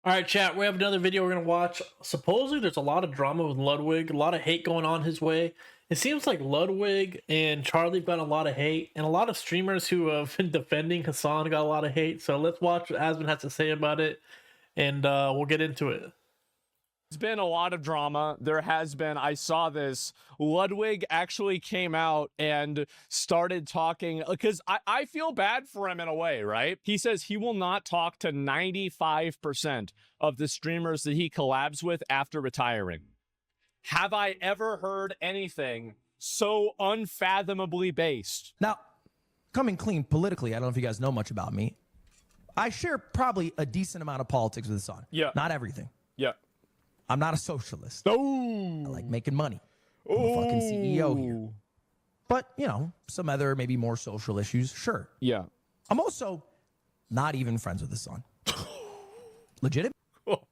All right, chat. We have another video we're gonna watch. Supposedly, there's a lot of drama with Ludwig, a lot of hate going on his way. It seems like Ludwig and Charlie got a lot of hate, and a lot of streamers who have been defending Hasan got a lot of hate. So let's watch what Asmon has to say about it, and we'll get into it. There's been a lot of drama. There has been. I saw this. Ludwig actually came out and started talking because I feel bad for him in a way, right? He says he will not talk to 95% of the streamers that he collabs with after retiring. Have I ever heard anything so unfathomably based? Now, coming clean politically, I don't know if you guys know much about me. I share probably a decent amount of politics with Hasan. Yeah. Not everything. Yeah. I'm not a socialist. Oh. I like making money. I'm a fucking CEO here. But, you know, some other maybe more social issues, sure. Yeah. I'm also not even friends with Hasan. Legitimate? So,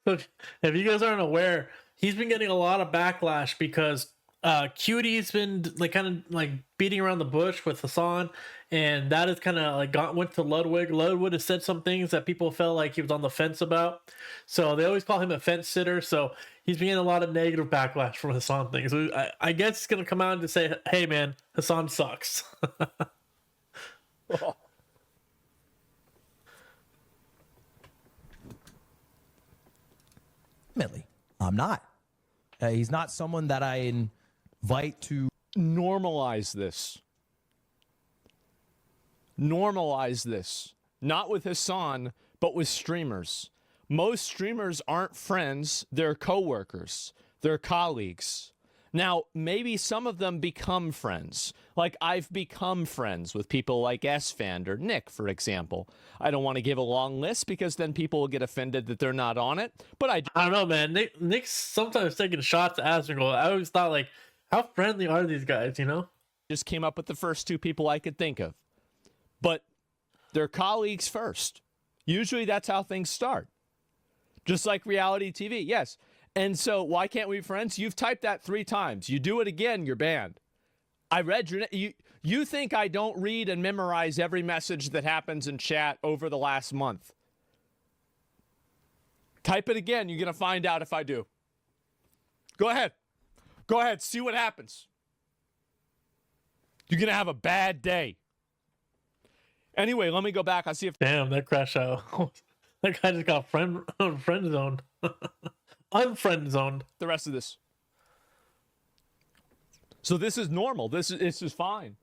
if you guys aren't aware, he's been getting a lot of backlash because Cutie's been kind of beating around the bush with Hasan, and that is kind of went to Ludwig. Ludwig has said some things that people felt like he was on the fence about, so they always call him a fence sitter. So he's been getting a lot of negative backlash from Hasan things. So I guess he's gonna come out and say, "Hey man, Hasan sucks." Admittedly, I'm not. He's not someone that I invite to Normalize this. Normalize this. Not with Hasan, but with streamers. Most streamers aren't friends, they're coworkers, they're colleagues. Now, maybe some of them become friends. Like I've become friends with people like Sfand or Nick, for example. I don't want to give a long list because then people will get offended that they're not on it. But I don't know, man. Nick's sometimes taking shots at Asmongold. I always thought, how friendly are these guys, you know? Just came up with the first two people I could think of. But they're colleagues first. Usually that's how things start. Just like reality TV, yes. And so why can't we be friends? You've typed that 3 times. You do it again, you're banned. I read your... You think I don't read and memorize every message that happens in chat over the last month. Type it again. You're going to find out if I do. Go ahead. Go ahead. See what happens. You're going to have a bad day. Anyway, let me go back. I'll see if... Damn, that crash out. That guy just got friend zoned. Unfriend zoned. The rest of this. So this is normal. This is fine.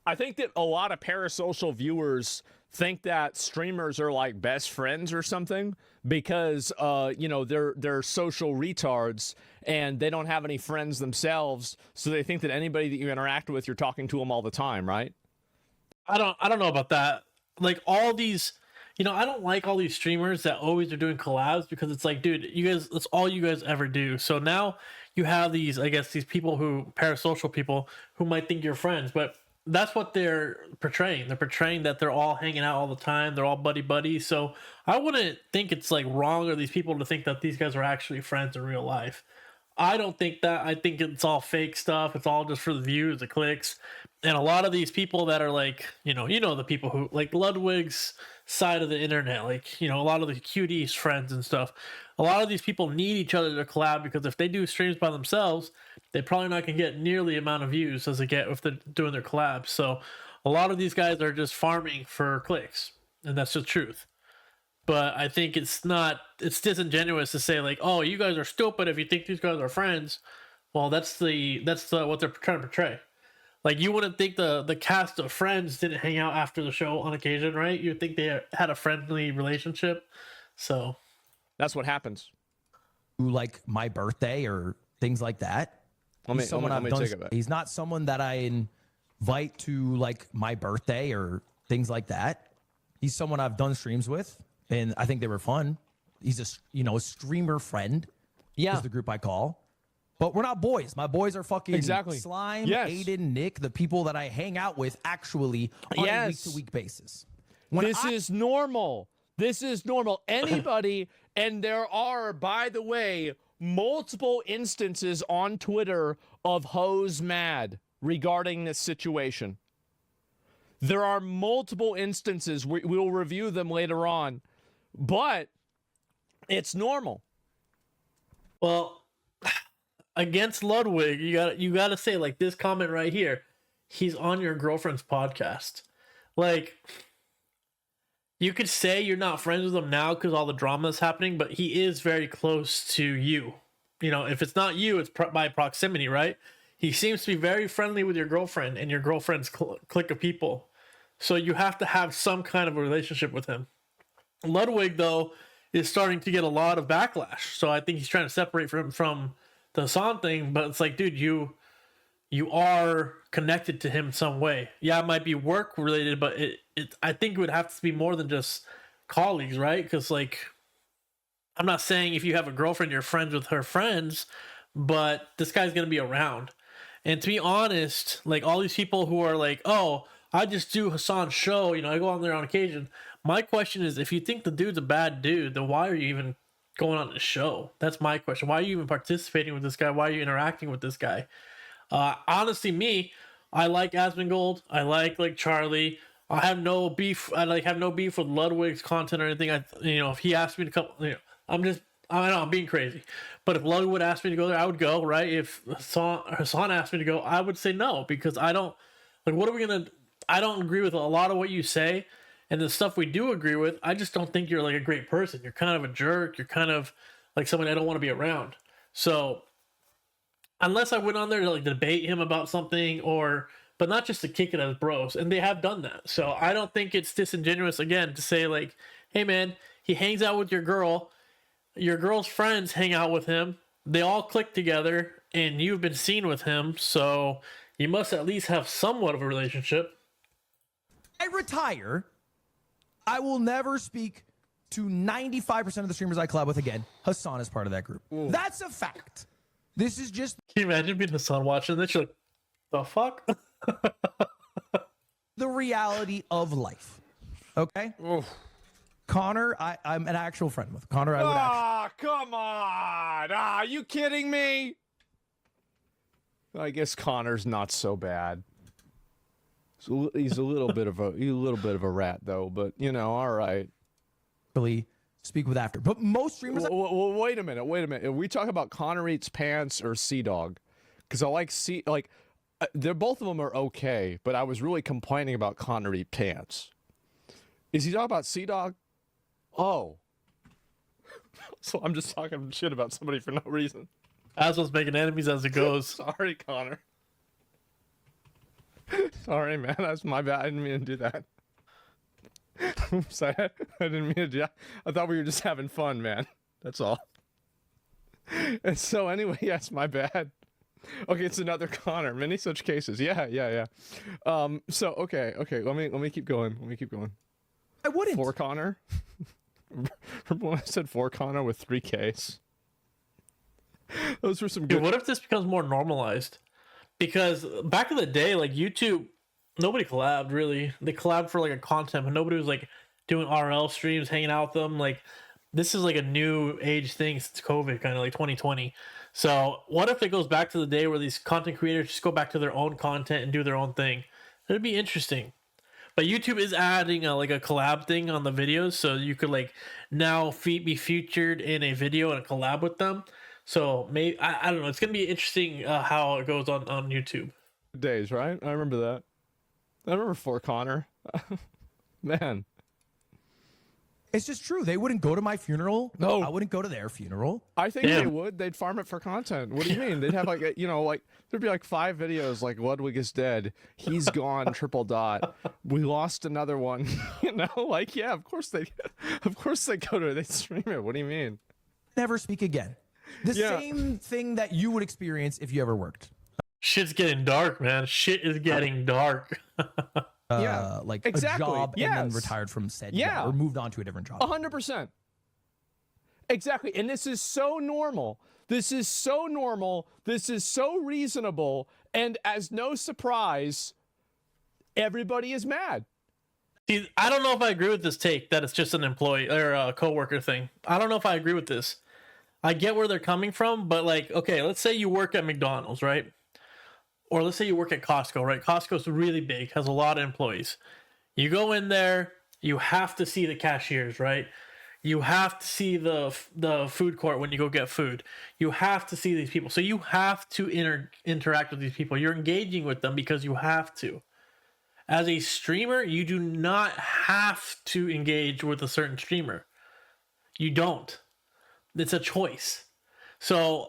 I think that a lot of parasocial viewers think that streamers are like best friends or something because you know, they're social retards and they don't have any friends themselves, so they think that anybody that you interact with, you're talking to them all the time, right? I don't know about that. Like all these, you know, I don't like all these streamers that always are doing collabs because it's like, dude, you guys, that's all you guys ever do. So now you have these, I guess, these people who, parasocial people who might think you're friends, but that's what they're portraying. They're portraying that they're all hanging out all the time. They're all buddy. So I wouldn't think it's wrong of these people to think that these guys are actually friends in real life. I don't think that. I think it's all fake stuff. It's all just for the views, the clicks. And a lot of these people that are you know the people who Ludwig's side of the internet, a lot of the cuties friends and stuff. A lot of these people need each other to collab because if they do streams by themselves, they probably not gonna get nearly the amount of views as they get if they're doing their collabs. So a lot of these guys are just farming for clicks, and that's the truth. But I think it's disingenuous to say oh, you guys are stupid if you think these guys are friends. Well, that's what they're trying to portray. You wouldn't think the cast of Friends didn't hang out after the show on occasion, right? You'd think they had a friendly relationship. So that's what happens. Like my birthday or things like that. He's not someone that I invite to my birthday or things like that. He's someone I've done streams with, and I think they were fun. He's a streamer friend. Yeah, is the group I call. But we're not boys. My boys are fucking Slime, yes. Aiden, Nick, the people that I hang out with actually on a week-to-week basis. This is normal. This is normal. Anybody, and there are, by the way, multiple instances on Twitter of hoes mad regarding this situation. There are multiple instances, we will review them later on, but it's normal. Well, against Ludwig, you got to say, like, this comment right here. He's on your girlfriend's podcast. Like, you could say you're not friends with him now because all the drama is happening, but he is very close to you. You know, if it's not you, it's by proximity, right? He seems to be very friendly with your girlfriend and your girlfriend's clique of people. So you have to have some kind of a relationship with him. Ludwig, though, is starting to get a lot of backlash. So I think he's trying to separate from the Hasan thing. But it's like, dude, you are connected to him some way. Yeah, it might be work related, but I think it would have to be more than just colleagues, right? Because, like, I'm not saying if you have a girlfriend, you're friends with her friends, but this guy's going to be around. And to be honest, like, all these people who are like, oh, I just do Hasan's show, you know, I go on there on occasion. My question is, if you think the dude's a bad dude, then why are you even going on the show? That's my question. Why are you even participating with this guy? Why are you interacting with this guy? Honestly, me, I like Asmongold. I like Charlie. I have no beef. Have no beef with Ludwig's content or anything. If he asked me to come, I know I'm being crazy, but if Ludwig would ask me to go there, I would go, right? If Hasan asked me to go, I would say no, because I don't, I don't agree with a lot of what you say, and the stuff we do agree with, I just don't think you're like a great person. You're kind of a jerk. You're kind of like someone I don't want to be around. So unless I went on there to like debate him about something, but not just to kick it as bros, and they have done that. So I don't think it's disingenuous again to say like, hey man, he hangs out with your girl. Your girl's friends hang out with him. They all click together, and you've been seen with him, so you must at least have somewhat of a relationship. I retire. I will never speak to 95% of the streamers I collab with again. Hasan is part of that group. Ooh. That's a fact. This is just... Can you imagine being Hasan watching this? You're like, the fuck? The reality of life. Okay? Oof. Connor, I'm an actual friend with. Connor, I would actually... come on! Are you kidding me? I guess Connor's not so bad. He's a little bit of a rat though, but all right. Really speak with after. But most streamers... Well, wait a minute. Are we talking about Connor Eats Pants or Sea Dog? Because I like they're both of them are okay, but I was really complaining about Connor Eats Pants. Is he talking about Sea Dog? Oh. So I'm just talking shit about somebody for no reason. Asmon's making enemies as it goes. Sorry, Connor. Sorry, man. That's my bad. I didn't mean to do that. Oops, I didn't mean to do that. I thought we were just having fun, man. That's all. And so anyway, yes, my bad. Okay, it's another Connor. Many such cases. Yeah. So okay. Let me keep going. I wouldn't. For Connor. Remember when I said for Connor with 3 Ks? Those were some good... Dude, what if this becomes more normalized? Because back in the day, like YouTube, nobody collabed really. They collabed for like a content, but nobody was like doing RL streams, hanging out with them. Like, this is like a new age thing since COVID, kind of like 2020. So what if it goes back to the day where these content creators just go back to their own content and do their own thing? It'd be interesting. But YouTube is adding a collab thing on the videos, so you could like now be featured in a video and a collab with them. So maybe I don't know. It's gonna be interesting how it goes on YouTube. Days, right? I remember that. I remember for Connor. Man, it's just true. They wouldn't go to my funeral. No, I wouldn't go to their funeral. I think they would. They'd farm it for content. What do you mean? They'd have like there'd be like 5 videos like Ludwig is dead, he's gone, triple dot, we lost another one. Yeah, of course they go to it. They stream it. What do you mean? Never speak again. The same thing that you would experience if you ever worked. Shit's getting dark, man. Shit is getting dark. Like exactly. a job and then retired from said job or moved on to a different job. 100%. Exactly. And this is so normal. This is so normal. This is so reasonable. And as no surprise, everybody is mad. See, I don't know if I agree with this take that it's just an employee or a coworker thing. I don't know if I agree with this. I get where they're coming from, but like, okay, let's say you work at McDonald's, right? Or let's say you work at Costco, right? Costco's really big, has a lot of employees. You go in there, you have to see the cashiers, right? You have to see the food court when you go get food. You have to see these people. So you have to interact with these people. You're engaging with them because you have to. As a streamer, you do not have to engage with a certain streamer. You don't. It's a choice. So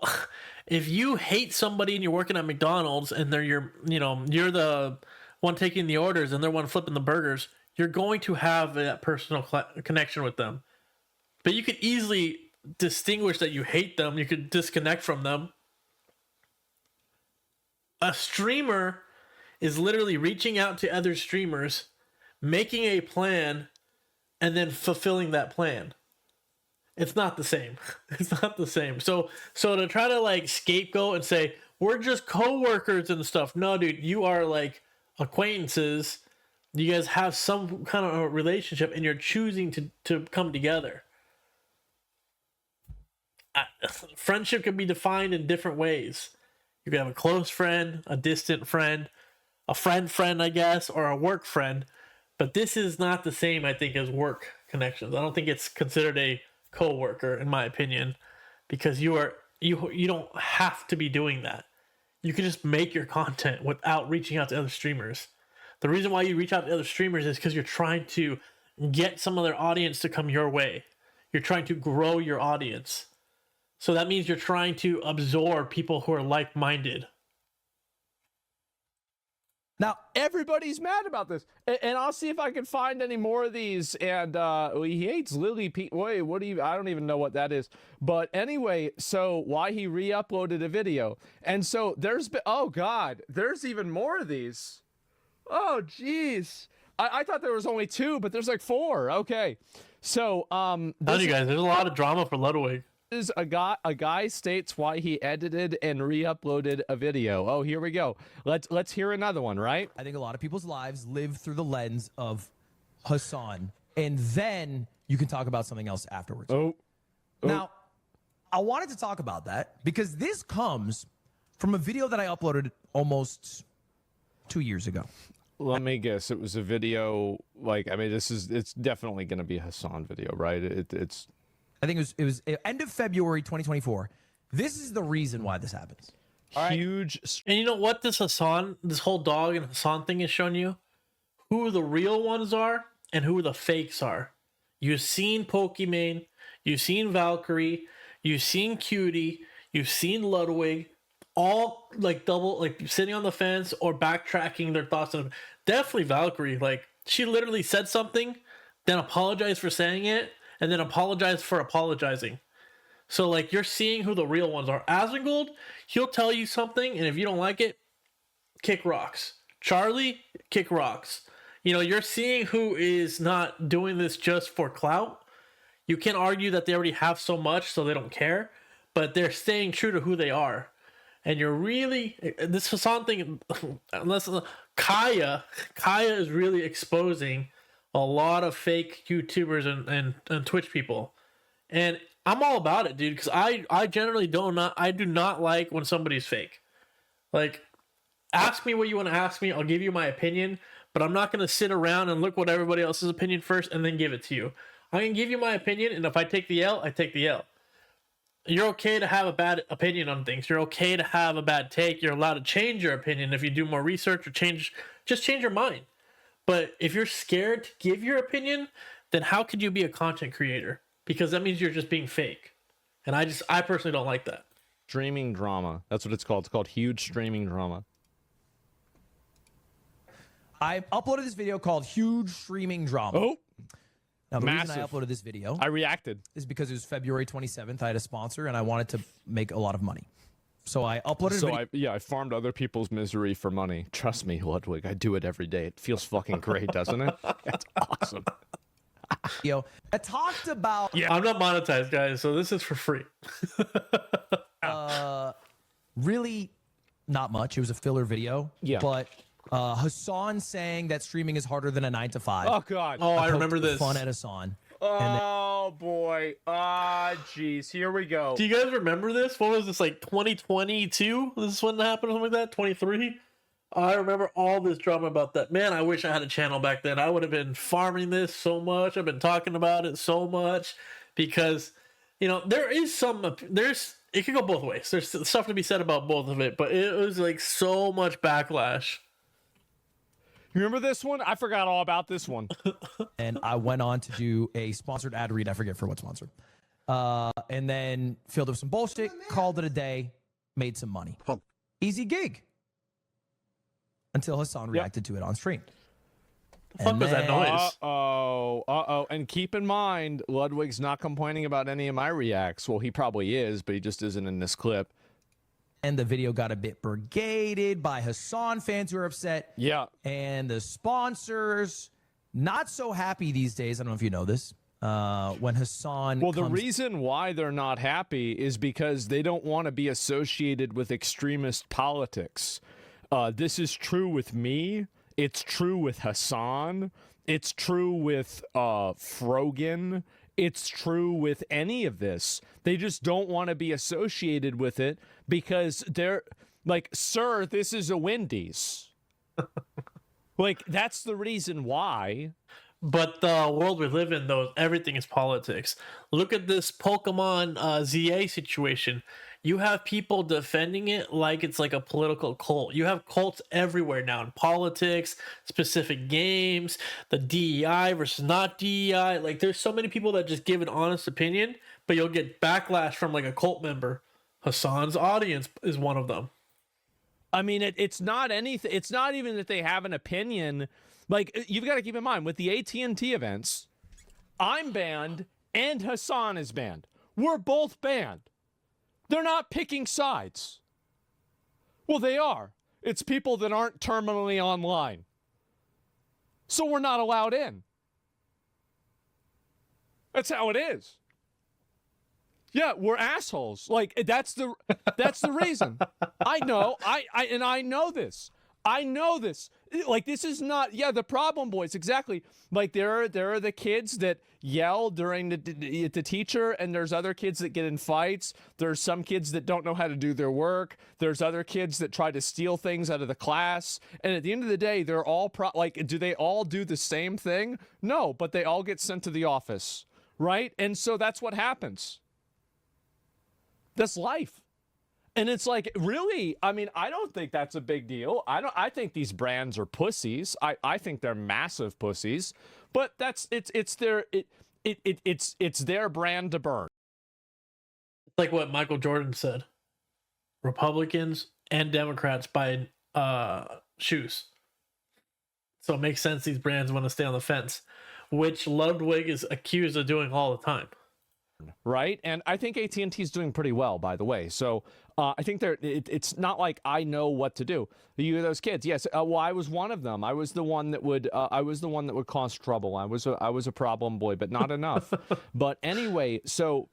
if you hate somebody and you're working at McDonald's and you're the one taking the orders and they're one flipping the burgers, you're going to have that personal connection with them. But you could easily distinguish that you hate them. You could disconnect from them. A streamer is literally reaching out to other streamers, making a plan, and then fulfilling that plan. It's not the same. It's not the same. So to try to like scapegoat and say, we're just co-workers and stuff. No, dude, you are like acquaintances. You guys have some kind of a relationship and you're choosing to come together. Friendship can be defined in different ways. You can have a close friend, a distant friend, a friend, I guess, or a work friend. But this is not the same, I think, as work connections. I don't think it's considered a co-worker, in my opinion, because you don't have to be doing that. You can just make your content without reaching out to other streamers. The reason why you reach out to other streamers is because you're trying to get some of their audience to come your way. You're trying to grow your audience. So that means you're trying to absorb people who are like-minded. Now, everybody's mad about this. And I'll see if I can find any more of these. And he hates Lily Pete. Wait, I don't even know what that is. But anyway, so why he re-uploaded a video. And so there's oh God, there's even more of these. Oh, geez. I thought there was only 2, but there's like 4. Okay. So, tell you guys, there's a lot of drama for Ludwig. Is a guy states why he edited and re-uploaded a video. Oh, here we go. Let's hear another one, right? I think a lot of people's lives live through the lens of Hasan, and then you can talk about something else afterwards. Now, I wanted to talk about that because this comes from a video that I uploaded almost 2 years ago. Let me guess. It was a video like, I mean, it's definitely going to be a Hasan video, right? It's. I think it was end of February 2024. This is the reason why this happens. Huge. And you know what this whole dog and Hasan thing is showing you? Who the real ones are and who the fakes are. You've seen Pokimane, you've seen Valkyrie, you've seen Cutie, you've seen Ludwig, all like double, like sitting on the fence or backtracking their thoughts. Definitely Valkyrie. Like she literally said something, then apologized for saying it, and then apologize for apologizing. So, like, you're seeing who the real ones are. Asmongold, he'll tell you something, and if you don't like it, kick rocks. Charlie, kick rocks. You know, you're seeing who is not doing this just for clout. You can argue that they already have so much, so they don't care, but they're staying true to who they are. And you're really, this Hasan thing, unless Kaya is really exposing a lot of fake YouTubers and Twitch people, and I'm all about it, dude. Because I generally do not like when somebody's fake. Like, ask me what you want to ask me. I'll give you my opinion, but I'm not gonna sit around and look what everybody else's opinion first and then give it to you. I can give you my opinion, and if I take the L, I take the L. You're okay to have a bad opinion on things. You're okay to have a bad take. You're allowed to change your opinion if you do more research or change your mind. But if you're scared to give your opinion, then how could you be a content creator? Because that means you're just being fake. And I personally don't like that. Streaming drama. That's what it's called. It's called huge streaming drama. I uploaded this video called Huge Streaming Drama. Oh, now, the massive. reason I uploaded this video I reacted. is because it was February 27th. I had a sponsor, and I wanted to make a lot of money. So I uploaded a video. I farmed other people's misery for money. Trust me, Ludwig, I do it every day. It feels fucking great, doesn't it? It's awesome. I talked about... Yeah, I'm not monetized, guys, so this is for free. Really not much. It was a filler video. Yeah. But Hasan saying that streaming is harder than a 9 to 5. Oh, God. Oh, I remember this. Fun at Hasan. Oh, boy. Ah, jeez. Here we go. Do you guys remember this? What was this, like 2022? This is when it happened, something like that? 23? I remember all this drama about that. Man, I wish I had a channel back then. I would have been farming this so much. I've been talking about it so much. because there is it could go both ways. There's stuff to be said about both of it, but it was like so much backlash. You remember this one? I forgot all about this one. And I went on to do a sponsored ad read. I forget for what sponsor. And then filled up some bullshit, called it a day, made some money. Easy gig. Until Hasan reacted to it on stream. The fuck was that noise? Uh-oh. And keep in mind, Ludwig's not complaining about any of my reacts. Well, he probably is, but he just isn't in this clip. And the video got a bit brigaded by Hasan fans who are upset. Yeah. And the sponsors, not so happy these days. I don't know if you know this. When Hasan the reason why they're not happy is because they don't want to be associated with extremist politics. This is true with me. It's true with Hasan. It's true with Frogan. It's true with any of this. They just don't want to be associated with it because they're like, sir, this is a Wendy's. Like, that's the reason why. But the world we live in, though, everything is politics. Look at this Pokemon ZA situation. You have people defending it like it's like a political cult. You have cults everywhere now in politics, specific games, the DEI versus not DEI. Like, there's so many people that just give an honest opinion, but you'll get backlash from like a cult member. Hasan's audience is one of them. I mean, it's not anything. It's not even that they have an opinion. Like, you've got to keep in mind, with the AT&T events, I'm banned and Hasan is banned. We're both banned. They're not picking sides. Well, they are. It's people that aren't terminally online. So we're not allowed in. That's how it is. Yeah, we're assholes. Like, that's the reason. I know. I know this. I know this. Like, this is not, the problem boys, exactly. Like, there are the kids that yell during the teacher, and there's other kids that get in fights. There's some kids that don't know how to do their work. There's other kids that try to steal things out of the class. And at the end of the day, they're all, do they all do the same thing? No, but they all get sent to the office, right? And so that's what happens. That's life. And it's like, really, I mean, I don't think that's a big deal. I think these brands are pussies. I think they're massive pussies, but it's their brand to burn. It's like what Michael Jordan said. Republicans and Democrats buy shoes. So it makes sense these brands want to stay on the fence, which Ludwig is accused of doing all the time. Right. And I think AT&T is doing pretty well, by the way. So I think it's not like I know what to do. Those kids. Yes. Well, I was one of them. I was the one that would cause trouble. I was a problem boy, but not enough. But anyway, so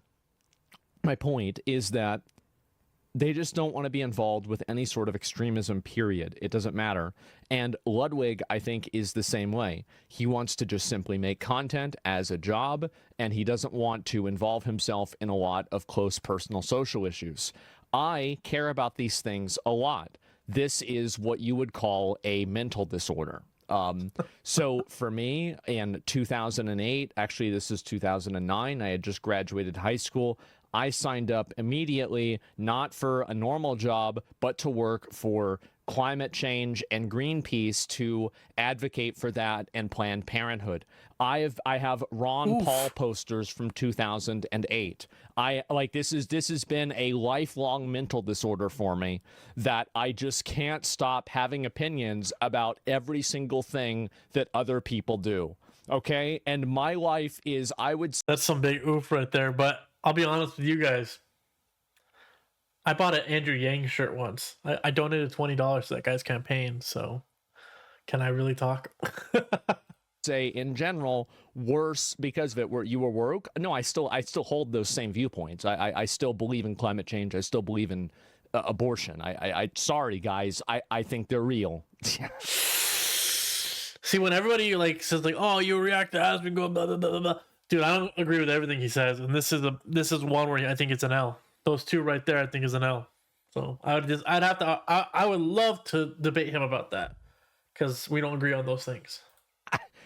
my point is that they just don't want to be involved with any sort of extremism, period. It doesn't matter. And Ludwig, I think, is the same way. He wants to just simply make content as a job, and he doesn't want to involve himself in a lot of close personal social issues. I care about these things a lot. This is what you would call a mental disorder. So for me, in 2008, actually this is 2009, I had just graduated high school. I signed up immediately, not for a normal job, but to work for climate change and Greenpeace to advocate for that and Planned Parenthood. I have Ron Paul posters from 2008. This has been a lifelong mental disorder for me that I just can't stop having opinions about every single thing that other people do. Okay? And my life is, That's some big oof right there, but I'll be honest with you guys. I bought an Andrew Yang shirt once. I donated $20 to that guy's campaign, so can I really talk? Say in general worse because of it. Where you were woke? No, I still hold those same viewpoints. I still believe in climate change. I still believe in abortion. I sorry guys. I think they're real. See, when everybody says oh, you react to Asmongold, blah blah blah blah. Dude, I don't agree with everything he says, and this is one where I think it's an L. Those two right there, I think, is an L. So I would love to debate him about that because we don't agree on those things.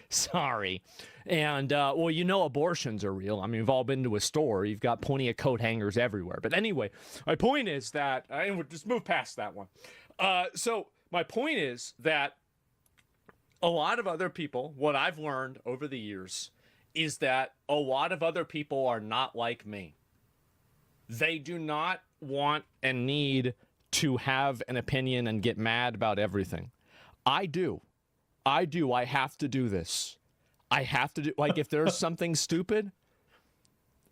Sorry. And, well, you know abortions are real. I mean, we've all been to a store. You've got plenty of coat hangers everywhere. But anyway, my point is that, and we'll just move past that one. So my point is that a lot of other people, what I've learned over the years, is that a lot of other people are not like me. They do not want and need to have an opinion and get mad about everything. I do. I have to do this. I have to do, like, if there's something stupid,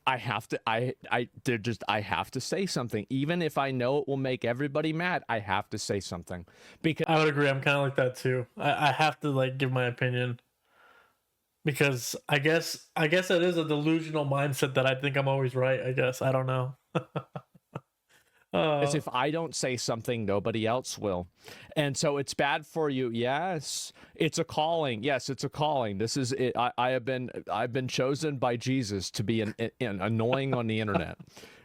I have to, I have to say something. Even if I know it will make everybody mad, I have to say something. Because I would agree. I'm kind of like that too. I have to like give my opinion because I guess it is a delusional mindset that I think I'm always right. I guess. I don't know. As if I don't say something, nobody else will. And so it's bad for you. Yes, it's a calling. Yes, it's a calling. This is it. I've been chosen by Jesus to be an annoying on the internet.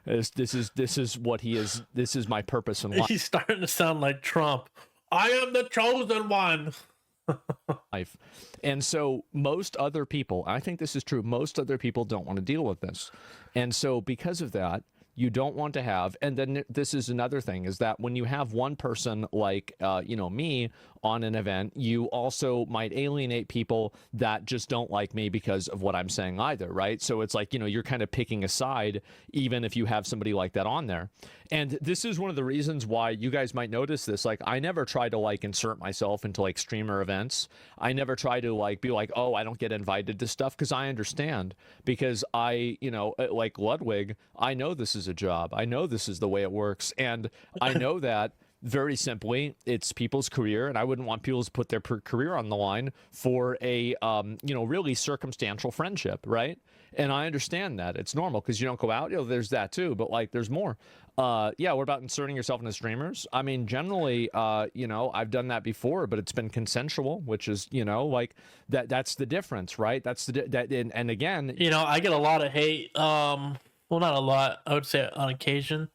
This is what he is. This is my purpose in life. He's starting to sound like Trump. I am the chosen one. And so most other people, I think this is true, most other people don't want to deal with this. And so because of that, you don't want to have, and then this is another thing, is that when you have one person like, me on an event, you also might alienate people that just don't like me because of what I'm saying either, right? So it's like, you're kind of picking a side, even if you have somebody like that on there. And this is one of the reasons why you guys might notice this. Like, I never try to like insert myself into like streamer events. I never try to like be like, oh, I don't get invited to stuff, because I understand, because I, like Ludwig, I know this is a job. I know this is the way it works. And I know that very simply, it's people's career, and I wouldn't want people to put their career on the line for a, really circumstantial friendship, right? And I understand that. It's normal because you don't go out. There's that too, but like there's more. What about inserting yourself into streamers? I mean, generally, I've done that before, but it's been consensual, which is, like that's the difference, right? That's and again, I get a lot of hate. Well, not a lot. I would say on occasion,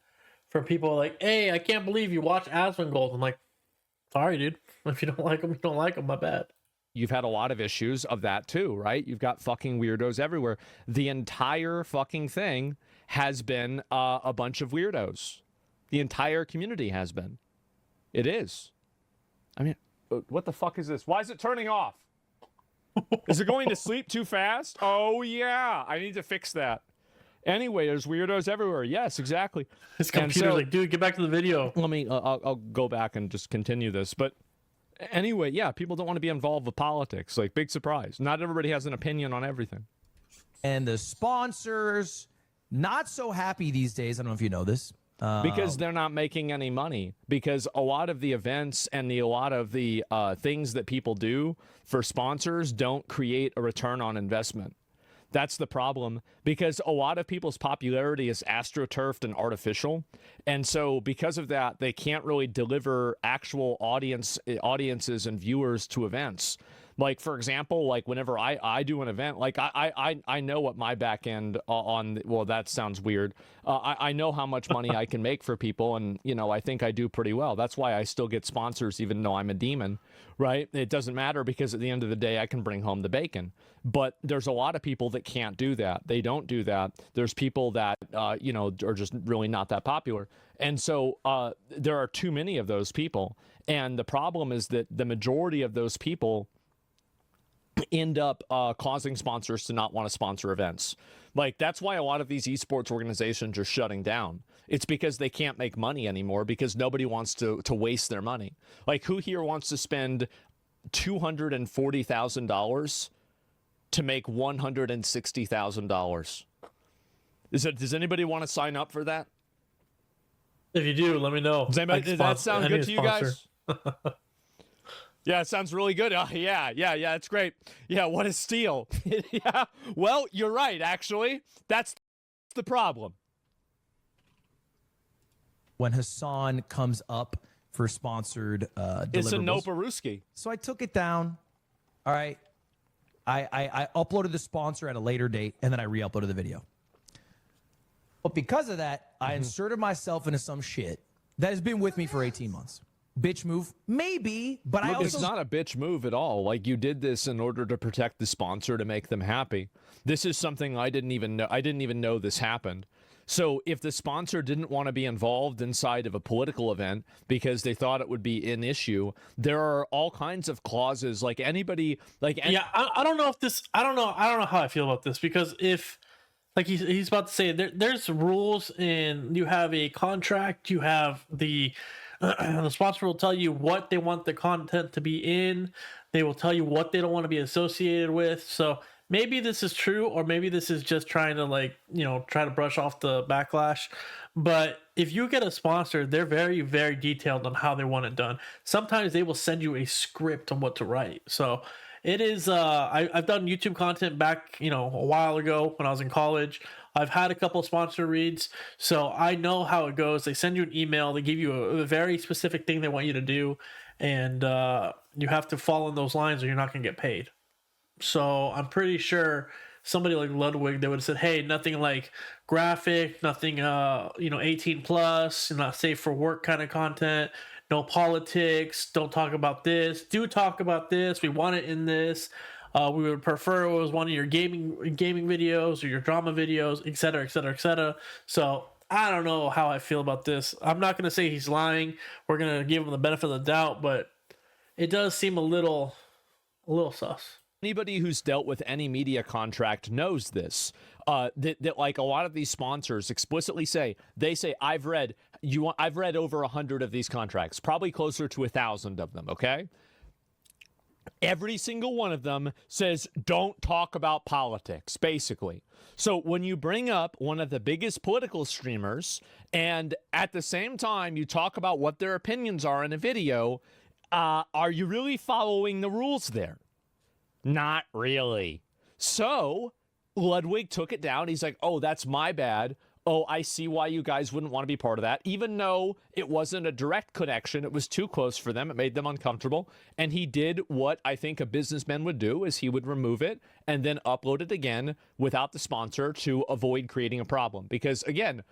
from people like, "Hey, I can't believe you watch Asmongold." I'm like, "Sorry, dude. If you don't like them, you don't like them. My bad." You've had a lot of issues of that too, right? You've got fucking weirdos everywhere. The entire fucking thing has been a bunch of weirdos. The entire community has been. It is. I mean, what the fuck is this? Why is it turning off? Is it going to sleep too fast? Oh, yeah. I need to fix that. Anyway, there's weirdos everywhere. Yes, exactly. His computer's like, dude, get back to the video. Let me, I'll go back and just continue this. But anyway, yeah, people don't want to be involved with politics. Like, big surprise. Not everybody has an opinion on everything. And the sponsors, not so happy these days. I don't know if you know this. Because they're not making any money. Because a lot of the events and a lot of the things that people do for sponsors don't create a return on investment. That's the problem, because a lot of people's popularity is astroturfed and artificial. And so because of that, they can't really deliver actual audiences and viewers to events. Like, for example, like whenever I do an event, like I know what my back end on, well, that sounds weird. I know how much money I can make for people. And, I think I do pretty well. That's why I still get sponsors, even though I'm a demon, right? It doesn't matter, because at the end of the day, I can bring home the bacon. But there's a lot of people that can't do that. They don't do that. There's people that, are just really not that popular. And so there are too many of those people. And the problem is that the majority of those people end up causing sponsors to not want to sponsor events. Like, that's why a lot of these esports organizations are shutting down. It's because they can't make money anymore, because nobody wants to waste their money. Like, who here wants to spend $240,000 to make $160,000? Does anybody want to sign up for that? If you do, let me know. Does that sound good to you guys? Yeah, it sounds really good. Yeah, it's great. Yeah, what a steal. Yeah, well, you're right, actually. That's the problem. When Hasan comes up for sponsored deliverables. It's a Noparuski. So I took it down. All right. I uploaded the sponsor at a later date, and then I re-uploaded the video. But because of that, I inserted myself into some shit that has been with me for 18 months. bitch move? Maybe, but I also... It's not a bitch move at all. Like, you did this in order to protect the sponsor, to make them happy. This is something I didn't even know. I didn't even know this happened. So if the sponsor didn't want to be involved inside of a political event because they thought it would be an issue, there are all kinds of clauses. Like anybody, like I don't know if this. I don't know how I feel about this, because if, like he's about to say, there's rules, and you have a contract. You have the sponsor will tell you what they want the content to be in. They will tell you what they don't want to be associated with. So maybe this is true, or maybe this is just trying to, like, try to brush off the backlash. But if you get a sponsor, they're very, very detailed on how they want it done. Sometimes they will send you a script on what to write. So it is, I've done YouTube content back, a while ago when I was in college. I've had a couple of sponsor reads, so I know how it goes. They send you an email, they give you a very specific thing they want you to do, and you have to follow in those lines or you're not going to get paid. So I'm pretty sure somebody like Ludwig, they would have said, hey, nothing like graphic, nothing 18 plus, not safe for work kind of content, no politics, don't talk about this, do talk about this, we want it in this, we would prefer it was one of your gaming videos or your drama videos, etc., etc., etc. So I don't know how I feel about this. I'm not going to say he's lying. We're going to give him the benefit of the doubt, but it does seem a little sus. Anybody who's dealt with any media contract knows this. That like a lot of these sponsors explicitly say, I've read over 100 of these contracts, probably closer to 1,000 of them. Okay. Every single one of them says, don't talk about politics, basically. So when you bring up one of the biggest political streamers and at the same time you talk about what their opinions are in a video, are you really following the rules there? Not really. So Ludwig took it down. He's like, oh, that's my bad. Oh, I see why you guys wouldn't want to be part of that. Even though it wasn't a direct connection, it was too close for them. It made them uncomfortable. And he did what I think a businessman would do, is he would remove it and then upload it again without the sponsor to avoid creating a problem. Because again,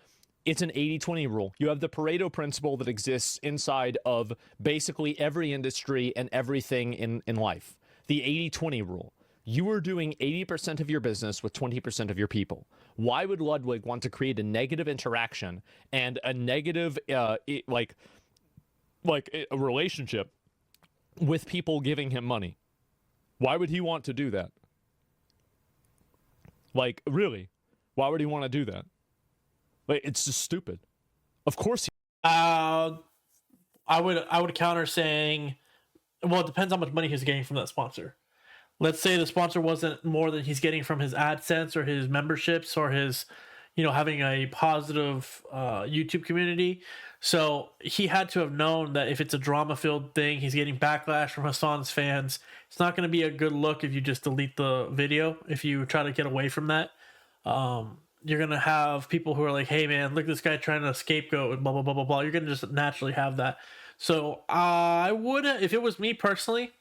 it's an 80-20 rule. You have the Pareto principle that exists inside of basically every industry and everything in life. The 80-20 rule. You are doing 80% of your business with 20% of your people. Why would Ludwig want to create a negative interaction and a negative, like a relationship with people giving him money? Why would he want to do that? Like, really? Why would he want to do that? Like, it's just stupid. Of course. I would counter saying, well, it depends how much money he's getting from that sponsor. Let's say the sponsor wasn't more than he's getting from his AdSense or his memberships or his, having a positive YouTube community. So he had to have known that if it's a drama-filled thing, he's getting backlash from Hasan's fans. It's not going to be a good look if you just delete the video. If you try to get away from that, you're going to have people who are like, hey, man, look at this guy trying to scapegoat and blah, blah, blah, blah, blah. You're going to just naturally have that. So I would, if it was me personally,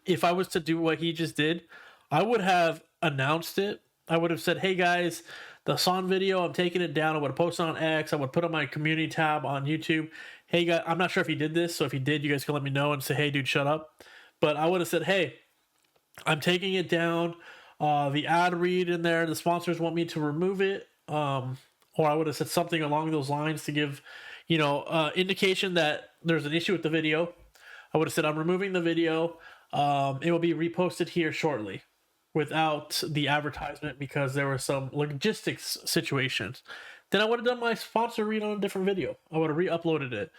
if I was to do what he just did, I would have announced it. I would have said, hey guys, the Hasan video, I'm taking it down. I would have posted on X. I would put on my community tab on YouTube. Hey guys, I'm not sure if he did this. So if he did, you guys can let me know and say, hey dude, shut up. But I would have said, hey, I'm taking it down. The ad read in there, the sponsors want me to remove it. Or I would have said something along those lines to give, indication that there's an issue with the video. I would have said, I'm removing the video. It will be reposted here shortly without the advertisement because there were some logistics situations. Then I would have done my sponsor read on a different video. I would have re-uploaded it.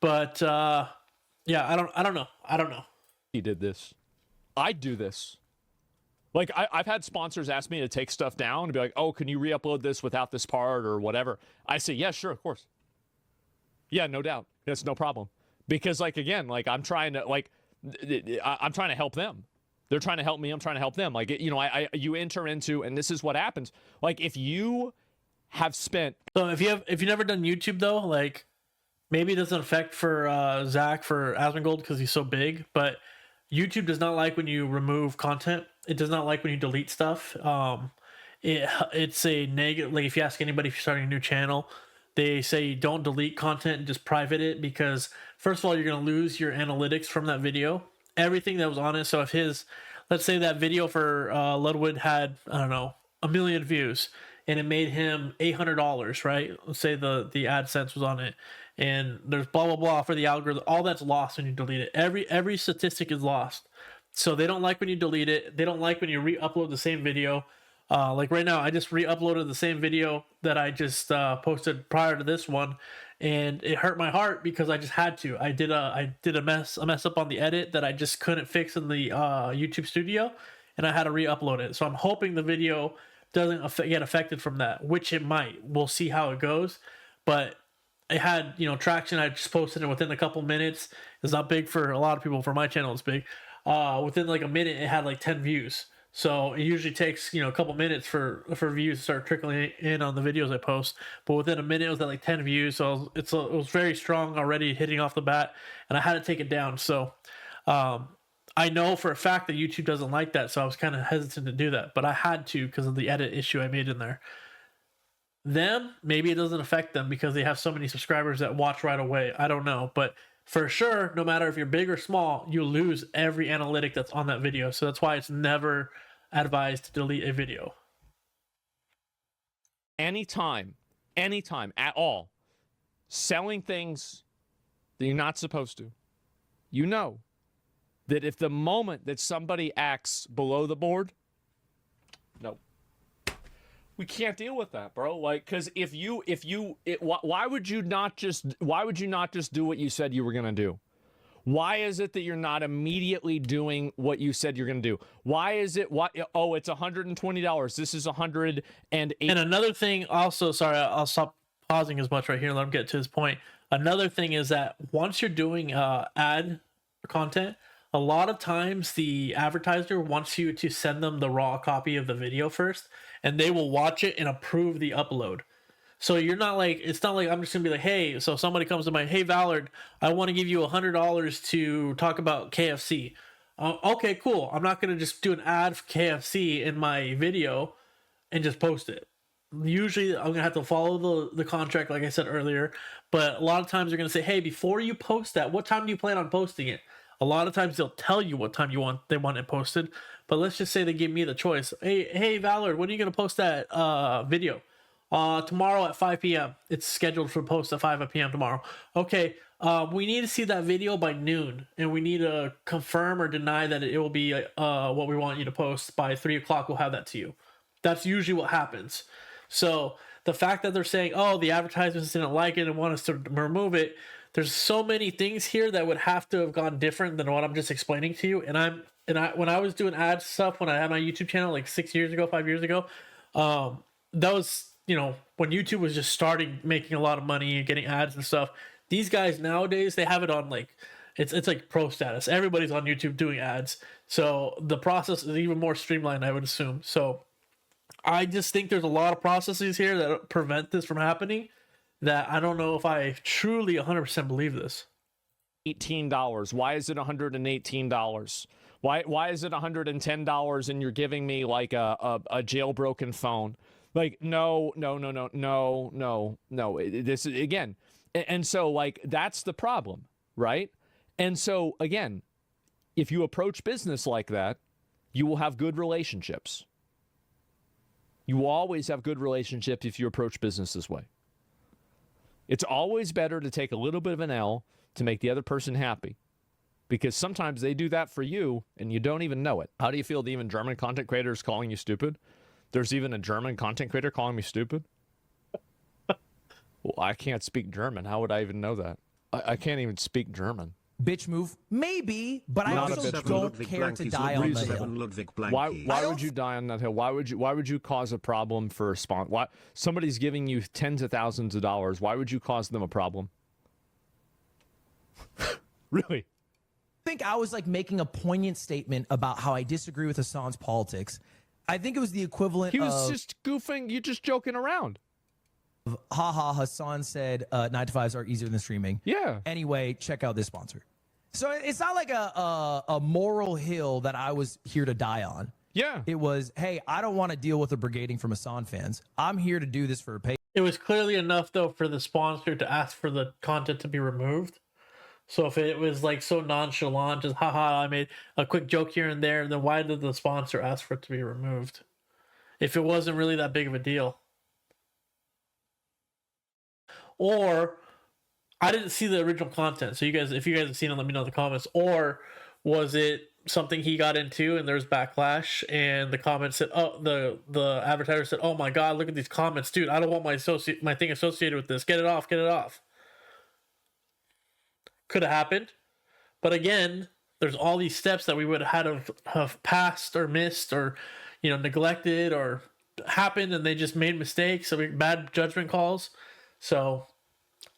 But yeah, I don't know. He did this. I'd do this. Like, I've had sponsors ask me to take stuff down and be like, oh, can you re-upload this without this part or whatever? I say, yeah, sure, of course. Yeah, no doubt. That's no problem. Because, like, again, like, I'm trying to help them. They're trying to help me. I'm trying to help them. Like, you enter into, and this is what happens. Like, if you have spent. So if you've never done YouTube though, like maybe it doesn't affect for Zach for Asmongold because he's so big, but YouTube does not like when you remove content. It does not like when you delete stuff. It's a negative. Like if you ask anybody if you're starting a new channel, They say don't delete content, just private it, because first of all, you're going to lose your analytics from that video, everything that was on it. So if let's say that video for Ludwig had, I don't know, 1 million views, and it made him $800, right? Let's say the AdSense was on it, and there's blah blah blah for the algorithm. All that's lost when you delete it. Every statistic is lost. So they don't like when you delete it. They don't like when you re-upload the same video. Like right now, I just re-uploaded the same video that I just posted prior to this one, and it hurt my heart because I just had to. I did a mess up on the edit that I just couldn't fix in the YouTube Studio, and I had to re-upload it. So I'm hoping the video doesn't get affected from that, which it might. We'll see how it goes, but it had traction. I just posted it within a couple minutes. It's not big for a lot of people. For my channel, it's big. Within like a minute, it had like 10 views. So it usually takes a couple minutes for views to start trickling in on the videos I post. But within a minute, it was at like 10 views. So it was very strong already, hitting off the bat, and I had to take it down. So I know for a fact that YouTube doesn't like that, so I was kind of hesitant to do that. But I had to because of the edit issue I made in there. Maybe it doesn't affect them because they have so many subscribers that watch right away. I don't know, but for sure, no matter if you're big or small, you lose every analytic that's on that video. So that's why it's never advised to delete a video. Anytime at all, selling things that you're not supposed to, that if the moment that somebody acts below the board, no, we can't deal with that, bro. Like, because why would you not just do what you said you were gonna do? Why is it that you're not immediately doing what you said you're gonna do? Why is it? Oh, it's $120. This is $108. And another thing, also, sorry, I'll stop pausing as much right here and let him get to his point. Another thing is that once you're doing ad content, a lot of times the advertiser wants you to send them the raw copy of the video first, and they will watch it and approve the upload. So it's not like I'm just gonna be like, hey, so somebody comes to my, hey, Ballard, I want to give you $100 to talk about KFC. Okay, cool. I'm not gonna just do an ad for KFC in my video and just post it. Usually I'm gonna have to follow the contract, like I said earlier, but a lot of times they're gonna say, hey, before you post that, what time do you plan on posting it? A lot of times they'll tell you what time they want it posted, but let's just say they give me the choice. Hey, Ballard, when are you gonna post that video? Tomorrow at 5 p.m. It's scheduled for post at 5 p.m. tomorrow. Okay, we need to see that video by noon, and we need to confirm or deny that it will be what we want you to post by 3 o'clock. We'll have that to you. That's usually what happens. So the fact that they're saying, oh, the advertisements didn't like it and want us to remove it, there's so many things here that would have to have gone different than what I'm just explaining to you. And when I was doing ad stuff, when I had my YouTube channel like 5 years ago, that was, when YouTube was just starting making a lot of money and getting ads and stuff. These guys nowadays, they have it on like, it's like pro status. Everybody's on YouTube doing ads. So the process is even more streamlined, I would assume. So I just think there's a lot of processes here that prevent this from happening, that I don't know if I truly 100% believe this. $18. Why is it $118? Why is it $110 and you're giving me like a jailbroken phone? Like, no. This is, again, and so like that's the problem, right? And so again, if you approach business like that, you will have good relationships. You will always have good relationships if you approach business this way. It's always better to take a little bit of an L to make the other person happy, because sometimes they do that for you and you don't even know it. How do you feel that even German content creators calling you stupid? There's even a German content creator calling me stupid? Well, I can't speak German. How would I even know that? I can't even speak German. Bitch move? Maybe, but I also don't care to die on the hill. Why would you die on that hill? Why would you cause a problem for a sponsor? Why somebody's giving you tens of thousands of dollars? Why would you cause them a problem? Really? I think I was like making a poignant statement about how I disagree with Hasan's politics. I think it was the equivalent of... He was just goofing, you just joking around. Haha, Hasan said 9 to 5s are easier than streaming. Yeah. Anyway, check out this sponsor. So it's not like a moral hill that I was here to die on. Yeah. It was, hey, I don't want to deal with the brigading from Hasan fans. I'm here to do this for a pay. It was clearly enough though for the sponsor to ask for the content to be removed. So if it was like so nonchalant, just haha, I made a quick joke here and there, then why did the sponsor ask for it to be removed? If it wasn't really that big of a deal. Or I didn't see the original content, so you guys, if you guys have seen it, let me know in the comments. Or was it something he got into and there's backlash and the comments said, oh, the advertiser said, oh my god, look at these comments, dude, I don't want my thing associated with this, get it off. Could have happened, but again, there's all these steps that we would have passed or missed or neglected or happened, and they just made mistakes, so bad judgment calls. So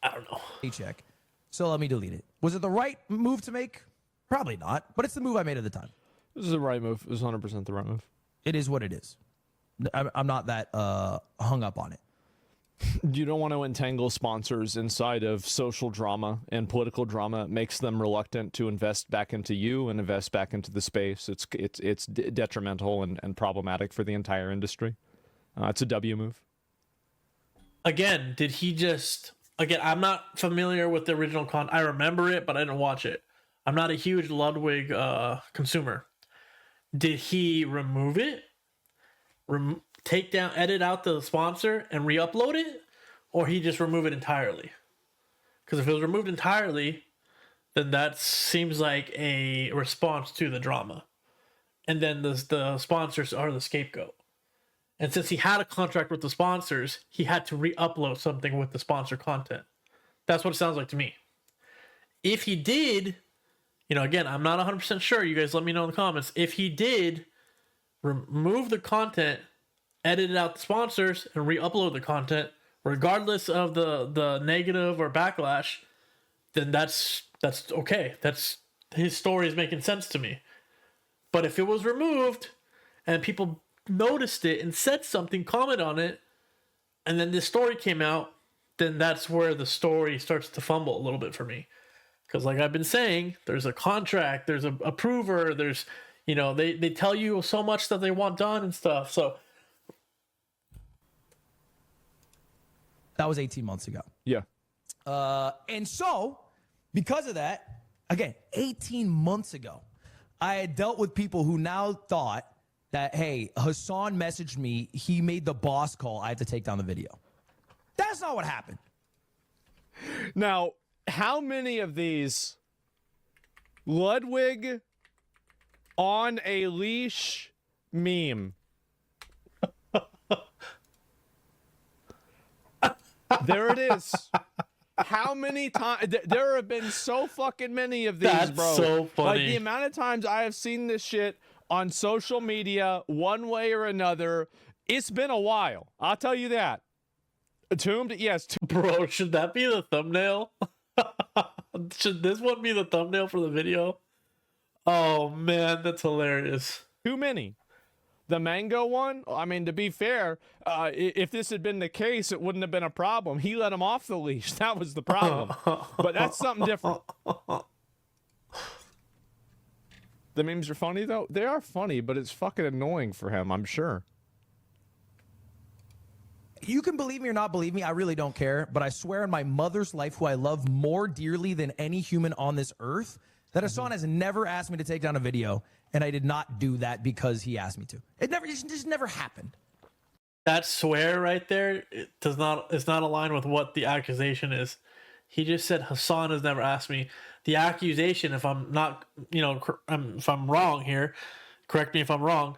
I don't know. Check. So let me delete it. Was it the right move to make? Probably not, but it's the move I made at the time. This is the right move. It was 100% the right move. It is what it is. I'm not that hung up on it. You don't want to entangle sponsors inside of social drama and political drama. It makes them reluctant to invest back into you and invest back into the space. It's detrimental and problematic for the entire industry. It's a W move. Again, did he just... Again, I'm not familiar with the original content. I remember it, but I didn't watch it. I'm not a huge Ludwig consumer. Did he remove it? Take down, edit out the sponsor and re-upload it? Or he just remove it entirely? Because if it was removed entirely, then that seems like a response to the drama. And then the sponsors are the scapegoat. And since he had a contract with the sponsors, he had to re-upload something with the sponsor content. That's what it sounds like to me. If he did, again, I'm not 100% sure. You guys let me know in the comments. If he did remove the content, edit out the sponsors, and re-upload the content, regardless of the negative or backlash, then that's okay. His story is making sense to me. But if it was removed and people noticed it and said something, comment on it, and then this story came out, then that's where the story starts to fumble a little bit for me. Because like I've been saying, there's a contract, there's a approver, there's, they tell you so much that they want done and stuff. So that was 18 months ago. Yeah. And so because of that, again, 18 months ago, I had dealt with people who now thought that, hey, Hasan messaged me, he made the boss call, I have to take down the video. That's not what happened. Now, how many of these Ludwig on a leash meme? There it is. How many times? There have been so fucking many of these, That's bro. so funny. Like the amount of times I have seen this shit on social media, one way or another. It's been a while. I'll tell you that. Tombed, yes. Bro, should that be the thumbnail? Should this one be the thumbnail for the video? Oh man, that's hilarious. Too many. The mango one, I mean, to be fair, if this had been the case, it wouldn't have been a problem. He let him off the leash. That was the problem. But that's something different. The memes are funny, though. They are funny, but it's fucking annoying for him, I'm sure. You can believe me or not believe me, I really don't care, but I swear on my mother's life, who I love more dearly than any human on this earth, that Hasan has never asked me to take down a video, and I did not do that because he asked me to. It just never happened. That swear right there, it's not aligned with what the accusation is. He just said Hasan has never asked me. The accusation, if I'm not, if I'm wrong here, correct me if I'm wrong,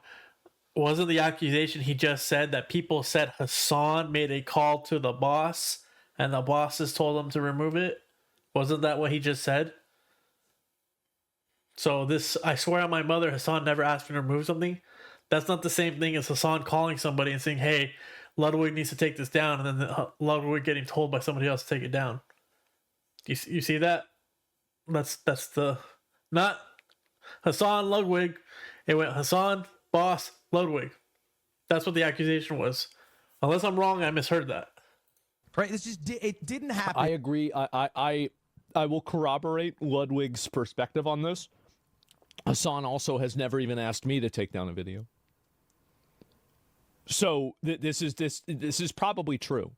wasn't the accusation he just said that people said Hasan made a call to the boss and the bosses told him to remove it? Wasn't that what he just said? So this, I swear on my mother, Hasan never asked me to remove something. That's not the same thing as Hasan calling somebody and saying, hey, Ludwig needs to take this down, and then Ludwig getting told by somebody else to take it down. You see that? That's the, not Hasan, Ludwig. It went Hasan, boss, Ludwig. That's what the accusation was. Unless I'm wrong, I misheard that. Right? It didn't happen. I agree. I will corroborate Ludwig's perspective on this. Hasan also has never even asked me to take down a video. So this is probably true.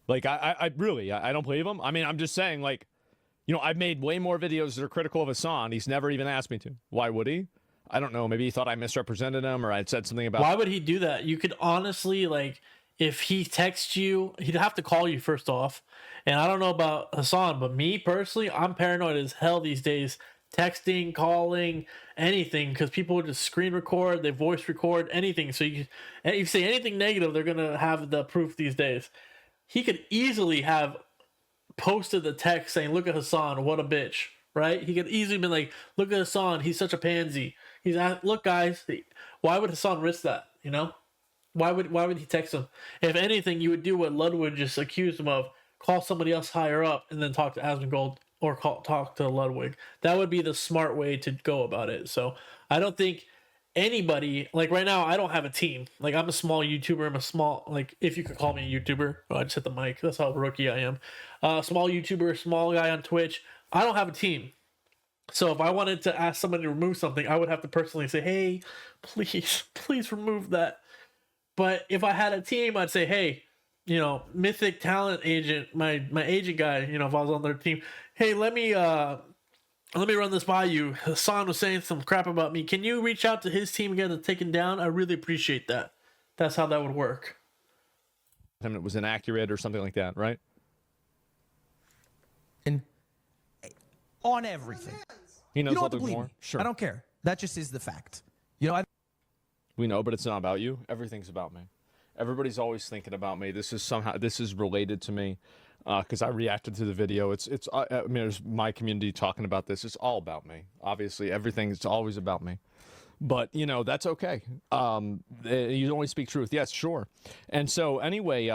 Like, I really, I don't believe him. I mean, I'm just saying, like, you know, I've made way more videos that are critical of Hasan. He's never even asked me to. Why would he? I don't know. Maybe he thought I misrepresented him, or I'd said something about. Why would he do that? You could honestly, like, if he texts you, he'd have to call you first off. And I don't know about Hasan, but me personally, I'm paranoid as hell these days. Texting, calling, anything, because people would just screen record, they voice record, anything. So if you say anything negative, they're gonna have the proof these days. He could easily have posted the text saying, "Look at Hasan, what a bitch." Right? He could easily been like, "Look at Hasan, he's such a pansy." Look, guys, why would Hasan risk that? You know, why would he text him? If anything, you would do what Ludwig just accused him of: call somebody else higher up and then talk to Asmongold or talk to Ludwig. That would be the smart way to go about it. So I don't think anybody, like right now, I don't have a team. Like, I'm a small YouTuber. I'm a small, like, if you could call me a YouTuber. Oh, I just hit the mic. That's how rookie I am. Small YouTuber, small guy on Twitch. I don't have a team. So if I wanted to ask somebody to remove something, I would have to personally say, "Hey, please remove that." But if I had a team, I'd say, "Hey, you know, Mythic Talent Agent, my agent guy, you know, if I was on their team, hey, let me run this by you. Hasan was saying some crap about me. Can you reach out to his team and get it taken down? I really appreciate that." That's how that would work. It was inaccurate or something like that, right? And on everything. He knows you don't a have to little believe more. me. Sure. I don't care. That just is the fact. You know, We know, but it's not about you. Everything's about me. Everybody's always thinking about me. This is related to me, because I reacted to the video. I mean, there's my community talking about this. It's all about me. Obviously, everything's always about me. But, you know, that's okay. You only speak truth. Yes, sure. And so anyway,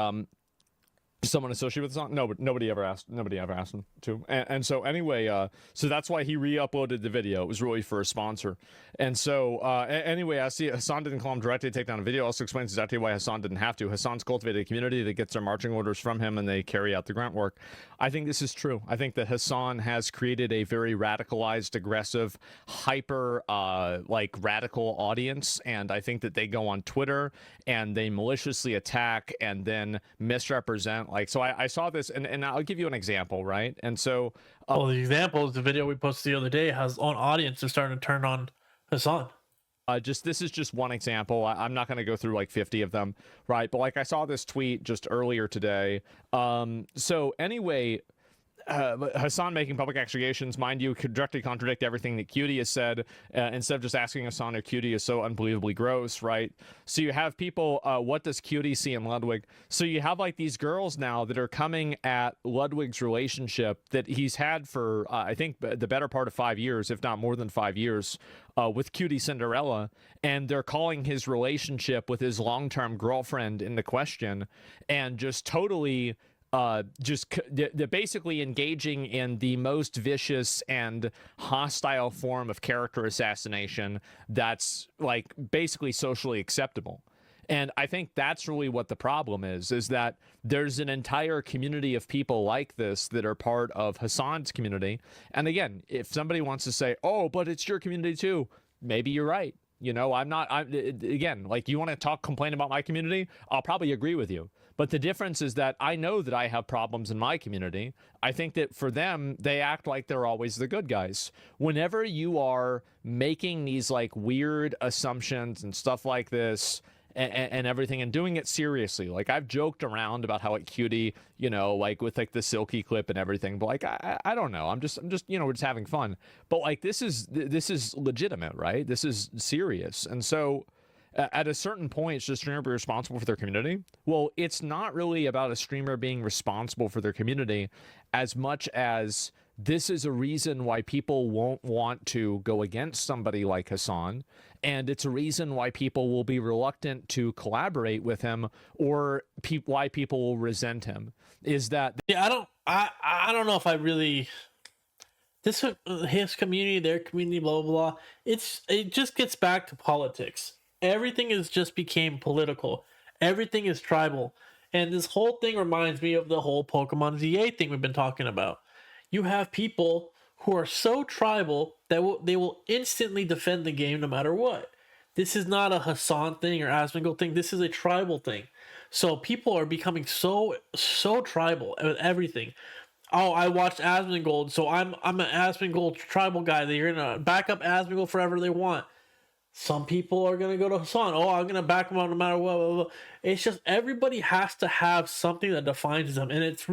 someone associated with the song? No, but nobody ever asked him to. And so anyway, so that's why he re-uploaded the video. It was really for a sponsor. And so anyway, I see Hasan didn't call him directly to take down a video. Also explains exactly why Hasan didn't have to. Hasan's cultivated a community that gets their marching orders from him and they carry out the grunt work. I think this is true. I think that Hasan has created a very radicalized, aggressive, hyper, like radical audience. And I think that they go on Twitter and they maliciously attack and then misrepresent. Like, so I saw this, and I'll give you an example, right? And so, well, the example is the video we posted the other day has on audience is starting to turn on Hasan. This is just one example. I'm not going to go through like 50 of them, right? But like I saw this tweet just earlier today. So anyway, Hasan making public accusations, mind you, could directly contradict everything that Cutie has said, instead of just asking Hasan if Cutie is so unbelievably gross, right? So you have people, what does Cutie see in Ludwig? So you have like these girls now that are coming at Ludwig's relationship that he's had for, I think, the better part of 5 years, if not more than 5 years, with Cutie Cinderella, and they're calling his relationship with his long-term girlfriend into question, and just totally... they're basically engaging in the most vicious and hostile form of character assassination that's like basically socially acceptable. And I think that's really what the problem is that there's an entire community of people like this that are part of Hasan's community. And again, if somebody wants to say, "Oh, but it's your community too," maybe you're right. You know, again, like, you want to complain about my community, I'll probably agree with you. But the difference is that I know that I have problems in my community. I think that for them, they act like they're always the good guys. Whenever you are making these like weird assumptions and stuff like this, and everything, and doing it seriously. Like, I've joked around about how, like, Cutie, you know, like with like the silky clip and everything, but like, I don't know. I'm just, you know, we're just having fun. But like, this is legitimate, right? This is serious. And so at a certain point, should a streamer be responsible for their community? Well, it's not really about a streamer being responsible for their community as much as this is a reason why people won't want to go against somebody like Hasan. And it's a reason why people will be reluctant to collaborate with him, or why people will resent him. Is that... Yeah, I don't know if I really... his community, their community, blah, blah, blah. It just gets back to politics. Everything is just became political. Everything is tribal. And this whole thing reminds me of the whole Pokemon ZA thing we've been talking about. You have people who are so tribal that they will instantly defend the game no matter what. This is not a Hasan thing or Asmongold thing. This is a tribal thing. So people are becoming so tribal with everything. Oh, I watched Asmongold, so I'm an Asmongold tribal guy. They're gonna back up Asmongold forever they want. Some people are gonna go to Hasan. Oh, I'm gonna back him up no matter what. Blah, blah, blah. It's just everybody has to have something that defines them, and it's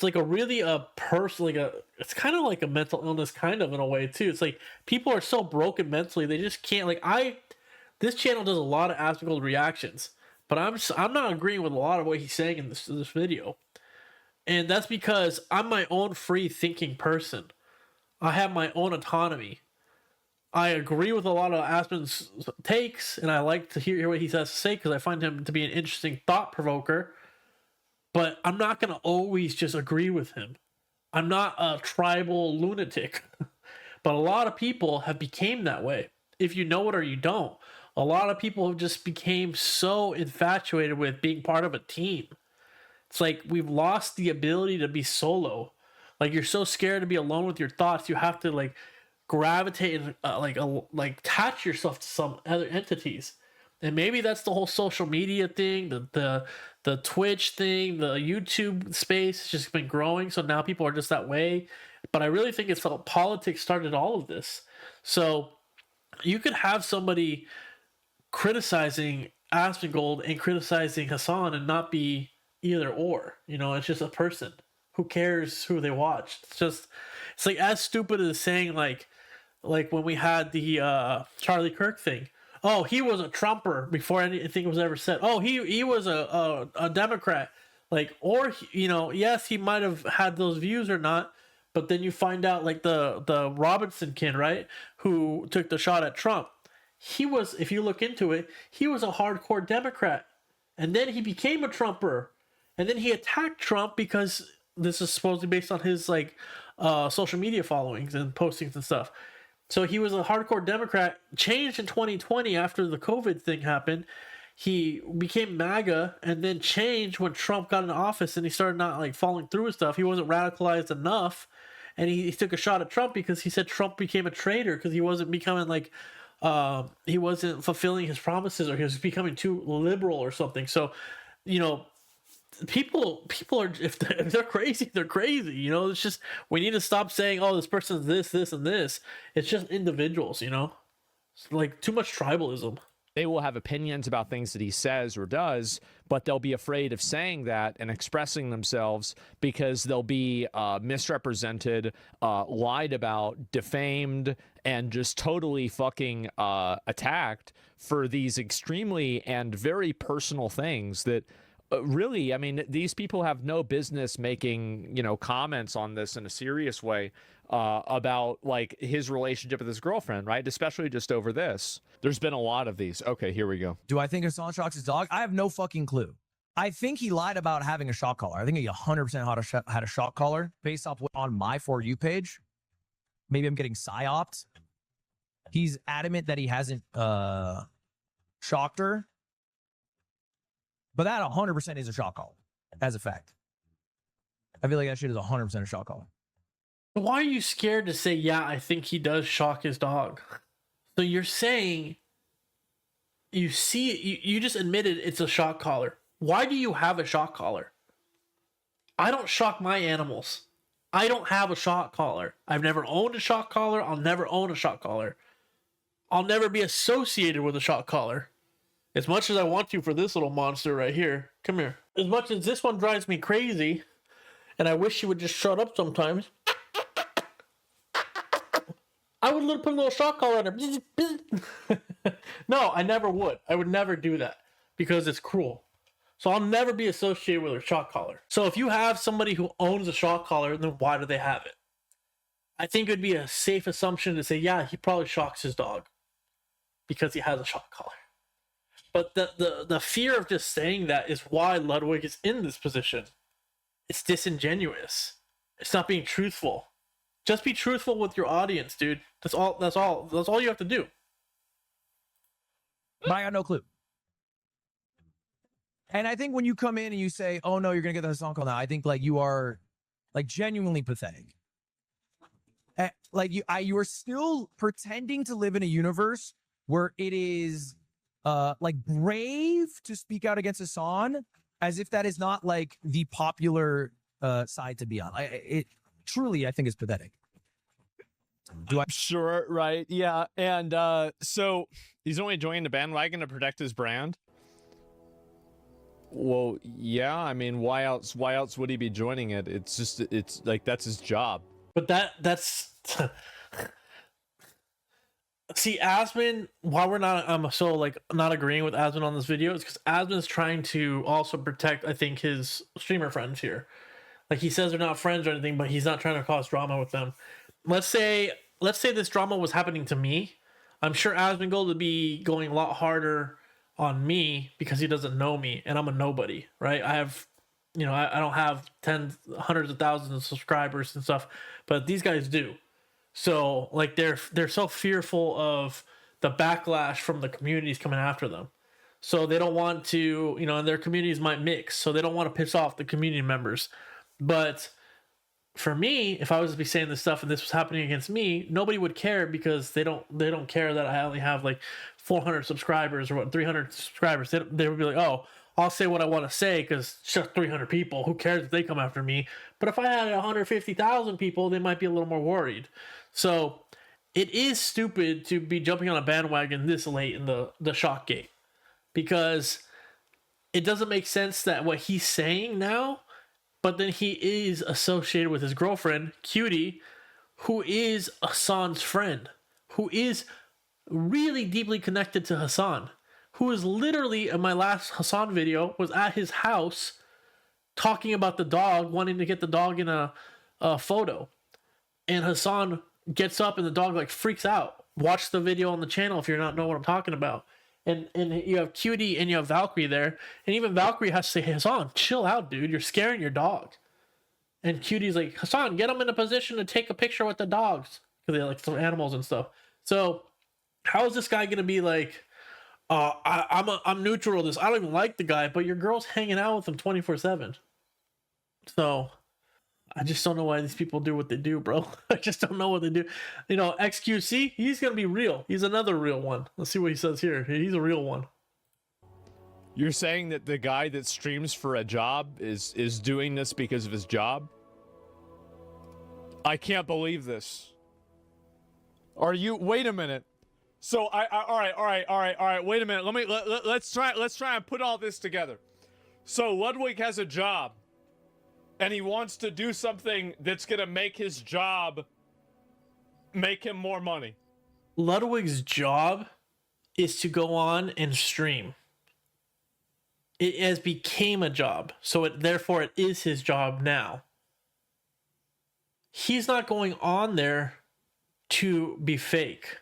like a really a person, like it's kind of like a mental illness, kind of in a way too. It's like people are so broken mentally, they just can't. This channel does a lot of Asmongold reactions, but I'm not agreeing with a lot of what he's saying in this video, and that's because I'm my own free thinking person. I have my own autonomy. I agree with a lot of Aspen's takes, and I like to hear what he has to say because I find him to be an interesting thought provoker. But I'm not going to always just agree with him. I'm not a tribal lunatic. But a lot of people have became that way. If you know it or you don't. A lot of people have just became so infatuated with being part of a team. It's like we've lost the ability to be solo. Like you're so scared to be alone with your thoughts, you have to like gravitate and like attach yourself to some other entities. And maybe that's the whole social media thing, the Twitch thing, the YouTube space has just been growing, so now people are just that way. But I really think it's how politics started all of this. So you could have somebody criticizing Asmongold and criticizing Hasan and not be either or. You know, it's just a person. Who cares who they watch? It's like as stupid as saying like when we had the Charlie Kirk thing. Oh, he was a Trumper before anything was ever said. Oh, he was a Democrat. Like, or, you know, yes, he might have had those views or not, but then you find out like the Robinson kid, right, who took the shot at Trump. He was, if you look into it, he was a hardcore Democrat. And then he became a Trumper. And then he attacked Trump because this is supposedly based on his like social media followings and postings and stuff. So he was a hardcore Democrat, changed in 2020 after the COVID thing happened. He became MAGA and then changed when Trump got in office and he started not like following through with stuff. He wasn't radicalized enough. And he took a shot at Trump because he said Trump became a traitor because he wasn't becoming like, he wasn't fulfilling his promises or he was becoming too liberal or something. So, you know, people are, if they're crazy, they're crazy. You know, it's just, we need to stop saying, oh, this person's this and this. It's just individuals, you know. It's like too much tribalism. They will have opinions about things that he says or does, but they'll be afraid of saying that and expressing themselves because they'll be misrepresented, lied about, defamed, and just totally fucking attacked for these extremely and very personal things that really, I mean, these people have no business making, you know, comments on this in a serious way about like his relationship with his girlfriend, right? Especially just over this. There's been a lot of these. Okay, here we go. Do I think Hasan shocks his dog? I have no fucking clue. I think he lied about having a shock collar. I think he 100% had a shock collar based off what on my For You page. Maybe I'm getting psyoped. He's adamant that he hasn't shocked her. But that 100% is a shock collar, as a fact. I feel like that shit is 100% a shock collar. Why are you scared to say, yeah, I think he does shock his dog? So you're saying, you see it, you just admitted it's a shock collar. Why do you have a shock collar? I don't shock my animals. I don't have a shock collar. I've never owned a shock collar. I'll never own a shock collar. I'll never be associated with a shock collar. As much as I want to for this little monster right here. Come here. As much as this one drives me crazy, and I wish she would just shut up sometimes, I would put a little shock collar on her. No, I never would. I would never do that because it's cruel. So I'll never be associated with a shock collar. So if you have somebody who owns a shock collar, then why do they have it? I think it would be a safe assumption to say, yeah, he probably shocks his dog because he has a shock collar. But the fear of just saying that is why Ludwig is in this position. It's disingenuous. It's not being truthful. Just be truthful with your audience, dude. That's all you have to do. But I got no clue. And I think when you come in and you say, oh no, you're gonna get the Hasan call now, I think like you are like genuinely pathetic. Like you are still pretending to live in a universe where it is like brave to speak out against Hasan, as if that is not like the popular side to be on. It truly, I think, is pathetic. Sure, right? Yeah, and so he's only joining the bandwagon to protect his brand. Well, yeah. I mean, why else? Why else would he be joining it? It's like that's his job. But that's see, Asmon. Why I'm so like not agreeing with Asmon on this video is because Asmon's trying to also protect, I think, his streamer friends here. Like he says they're not friends or anything, but he's not trying to cause drama with them. Let's say this drama was happening to me. I'm sure Asmongold would be going a lot harder on me because he doesn't know me and I'm a nobody, right? I have, I don't have hundreds of thousands of subscribers and stuff, but these guys do. So like they're so fearful of the backlash from the communities coming after them. So they don't want to, and their communities might mix. So they don't want to piss off the community members. But for me, if I was to be saying this stuff and this was happening against me, nobody would care because they don't care that I only have like 400 subscribers or 300 subscribers. They would be like, oh, I'll say what I want to say because it's just 300 people. Who cares if they come after me? But if I had 150,000 people, they might be a little more worried. So it is stupid to be jumping on a bandwagon this late in the shock gate because it doesn't make sense that what he's saying now. But then he is associated with his girlfriend, Cutie, who is Hasan's friend, who is really deeply connected to Hasan, who is literally, in my last Hasan video, was at his house talking about the dog, wanting to get the dog in a photo. And Hasan gets up and the dog like freaks out. Watch the video on the channel if you don't know what I'm talking about. And you have Cutie and you have Valkyrie there. And even Valkyrie has to say, hey, Hasan, chill out, dude. You're scaring your dog. And Cutie's like, Hasan, get them in a position to take a picture with the dogs. Because they like some animals and stuff. So how is this guy going to be like, I'm neutral to this. I don't even like the guy, but your girl's hanging out with him 24/7. So I just don't know why these people do what they do, bro. I just don't know what they do. XQC, he's going to be real. He's another real one. Let's see what he says here. He's a real one. You're saying that the guy that streams for a job is doing this because of his job? I can't believe this. Wait a minute. So all right. Wait a minute. Let's try and put all this together. So Ludwig has a job. And he wants to do something that's going to make his job make him more money. Ludwig's job is to go on and stream. It has became a job. So therefore it is his job now. He's not going on there to be fake.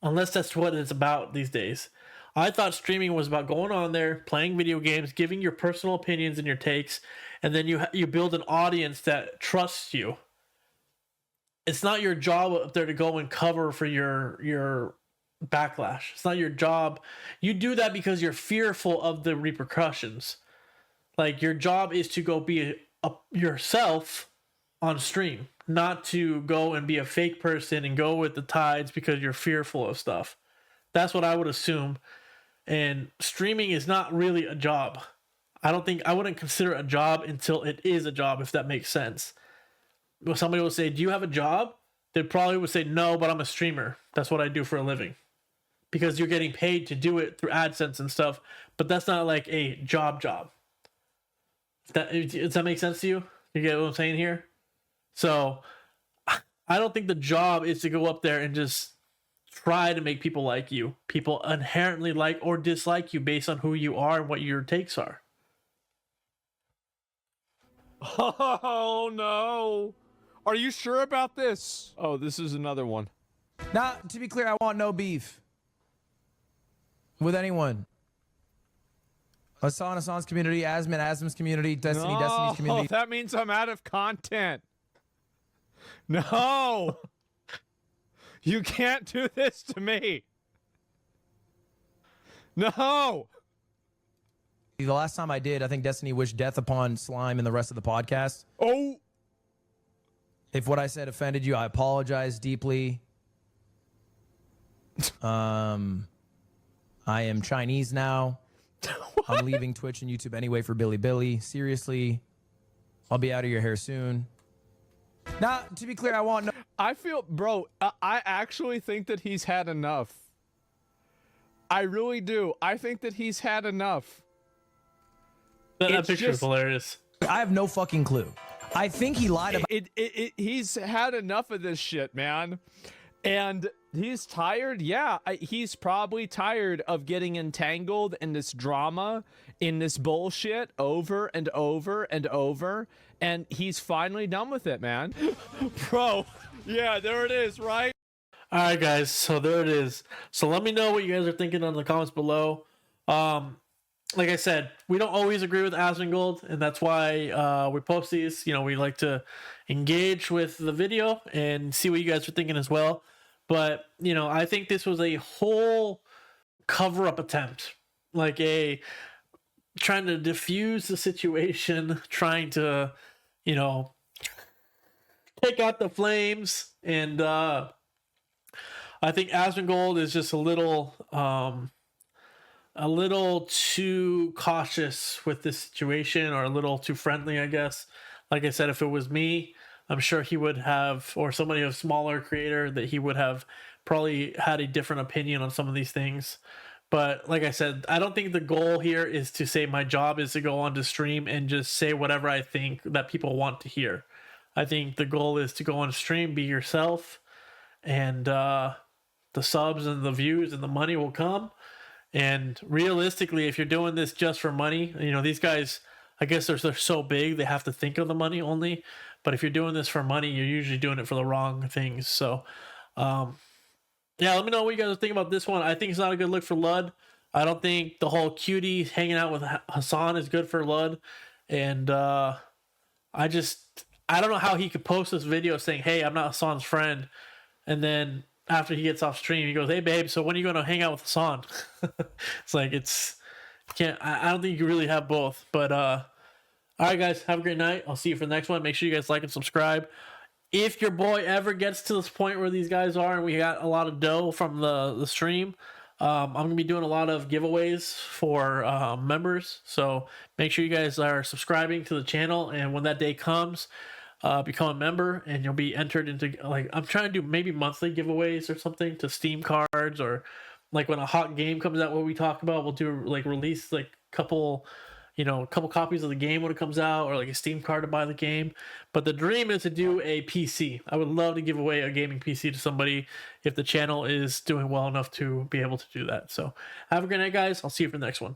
Unless that's what it's about these days. I thought streaming was about going on there, playing video games, giving your personal opinions and your takes, and then you build an audience that trusts you. It's not your job up there to go and cover for your backlash. It's not your job. You do that because you're fearful of the repercussions. Like your job is to go be yourself on stream, not to go and be a fake person and go with the tides because you're fearful of stuff. That's what I would assume. And streaming is not really a job. I wouldn't consider it a job until it is a job, if that makes sense. When somebody will say, do you have a job? They probably would say, no, but I'm a streamer. That's what I do for a living. Because you're getting paid to do it through AdSense and stuff. But that's not like a job. Does that make sense to you? You get what I'm saying here? So I don't think the job is to go up there and just try to make people like you. People inherently like or dislike you based on who you are and what your takes are. Oh no. Are you sure about this? Oh, this is another one. Now, to be clear, I want no beef with anyone. Hasan's community, Asmon's community, Destiny's community. That means I'm out of content. No. You can't do this to me. No. The last time I did, I think Destiny wished death upon Slime and the rest of the podcast. Oh. If what I said offended you, I apologize deeply. I am Chinese now. I'm leaving Twitch and YouTube anyway for Billy Billy. Seriously, I'll be out of your hair soon. Now, to be clear, I want no. I feel, bro, I actually think that he's had enough. I really do. I think that he's had enough. That picture is hilarious. I have no fucking clue. I think he lied about he's had enough of this shit, man. And he's tired. Yeah, he's probably tired of getting entangled in this drama, in this bullshit over and over and over. And he's finally done with it, man. Bro, yeah, there it is, right? All right, guys. So there it is. So let me know what you guys are thinking in the comments below. Like I said, we don't always agree with Asmongold, and that's why we post these. You know, we like to engage with the video and see what you guys are thinking as well. But, you know, I think this was a whole cover-up attempt. Like trying to diffuse the situation, trying to, you know, take out the flames. And I think Asmongold is just a little too cautious with this situation, or a little too friendly, I guess. Like I said, if it was me, I'm sure he would have, or somebody of smaller creator, that he would have probably had a different opinion on some of these things. But like I said, I don't think the goal here is to say my job is to go on to stream and just say whatever I think that people want to hear. I think the goal is to go on stream, be yourself, and the subs and the views and the money will come. And realistically, if you're doing this just for money, you know, these guys, I guess they're so big, they have to think of the money only. But if you're doing this for money, you're usually doing it for the wrong things. So, yeah, let me know what you guys are thinking about this one. I think it's not a good look for Lud. I don't think the whole cutie hanging out with Hasan is good for Lud. And I don't know how he could post this video saying, hey, I'm not Hasan's friend. And then after he gets off stream, he goes, hey, babe, so when are you going to hang out with Hasan? It's like, I don't think you can really have both. But, all right, guys, have a great night. I'll see you for the next one. Make sure you guys like and subscribe. If your boy ever gets to this point where these guys are and we got a lot of dough from the stream, I'm going to be doing a lot of giveaways for members. So make sure you guys are subscribing to the channel. And when that day comes, become a member and you'll be entered into, like, I'm trying to do maybe monthly giveaways or something to Steam cards, or like when a hot game comes out, what we talk about, we'll do like release like a couple copies of the game when it comes out, or like a Steam card to buy the game. But the dream is to do a PC. I would love to give away a gaming PC to somebody if the channel is doing well enough to be able to do that. So have a great night, guys. I'll see you for the next one.